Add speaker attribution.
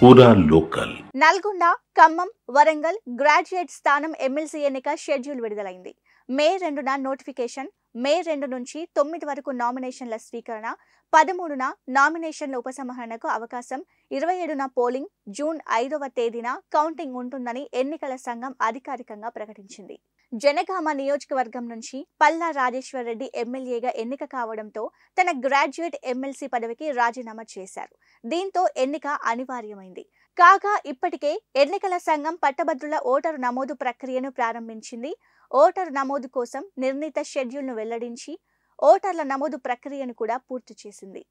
Speaker 1: పూరా local.
Speaker 2: Nalgonda, Khammam, Warangal graduate స్థానం MLC ఎన్నిక షెడ్యూల్ విడుదలైంది. మే 2న నోటిఫికేషన్, మే 2 నుంచి 9 వరకు నామినేషన్ల స్వీకరణ, 13న నామినేషన్ల ఉపసంహరణకు అవకాశం, 27న పోలింగ్, జూన్ 5వ తేదీన కౌంటింగ్ ఉంటుందని ఎన్నికల సంఘం అధికారికంగా ప్రకటించింది. జనగామ నియోజకవర్గం నుంచి పల్లా రాజేశ్వర్ రెడ్డి ఎమ్మెల్యేగా ఎన్నిక కావడంతో తన గ్రాడ్యుయేట్ ఎమ్మెల్సీ పదవికి రాజీనామా చేశారు. దీంతో ఎన్నిక అనివార్యమైంది. కాగా ఇప్పటికే ఎన్నికల సంఘం పట్టభద్రుల ఓటరు నమోదు ప్రక్రియను ప్రారంభించింది. ఓటరు నమోదు కోసం నిర్ణీత షెడ్యూల్ను వెల్లడించి ఓటర్ల నమోదు ప్రక్రియను కూడా పూర్తి చేసింది.